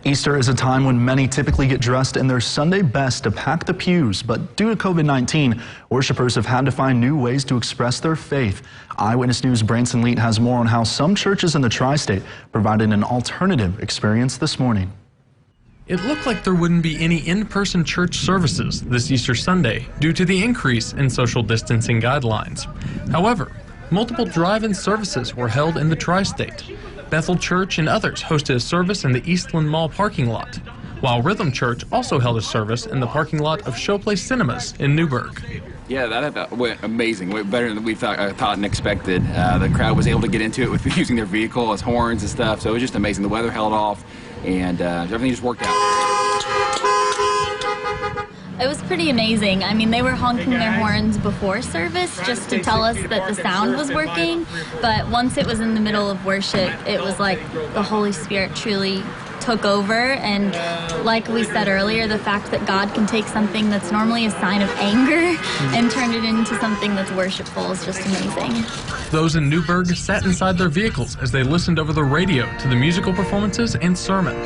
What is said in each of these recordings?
Easter is a time when many typically get dressed in their Sunday best to pack the pews, but due to COVID-19, worshipers have had to find new ways to express their faith. Eyewitness News' Branson Leet has more on how some churches in the tri-state provided an alternative experience this morning. It looked like there wouldn't be any in-person church services this Easter Sunday due to the increase in social distancing guidelines. However, multiple drive-in services were held in the tri-state. Bethel Church and others hosted a service in the Eastland Mall parking lot, while Rhythm Church also held a service in the parking lot of Showplace Cinemas in Newburgh. Yeah, that went amazing. Went better than we thought and expected. The crowd was able to get into it with using their vehicle as horns and stuff, so it was just amazing. The weather held off, and everything just worked out. It was pretty amazing. I mean, they were honking their horns before service just to tell us that the sound was working, but once it was in the middle of worship, it was like the Holy Spirit truly took over, and like we said earlier, the fact that God can take something that's normally a sign of anger and turn it into something that's worshipful is just amazing. Those in Newburgh sat inside their vehicles as they listened over the radio to the musical performances and sermon.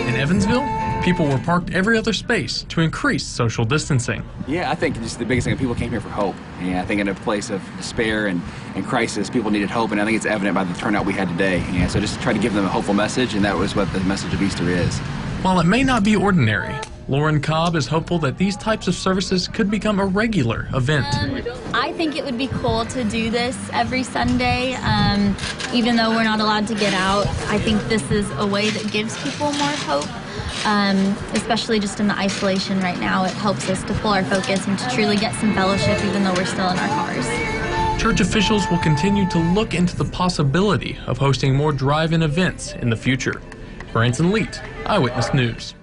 In Evansville, people were parked every other space to increase social distancing. Yeah, I think just the biggest thing, people came here for hope. And I think in a place of despair and crisis, people needed hope, and I think it's evident by the turnout we had today. Yeah, so just try to give them a hopeful message, and that was what the message of Easter is. While it may not be ordinary, Lauren Cobb is hopeful that these types of services could become a regular event. I think it would be cool to do this every Sunday. Even though we're not allowed to get out, I think this is a way that gives people more hope. Especially just in the isolation right now, it helps us to pull our focus and to truly get some fellowship even though we're still in our cars. Church officials will continue to look into the possibility of hosting more drive-in events in the future. Branson Leet, Eyewitness News.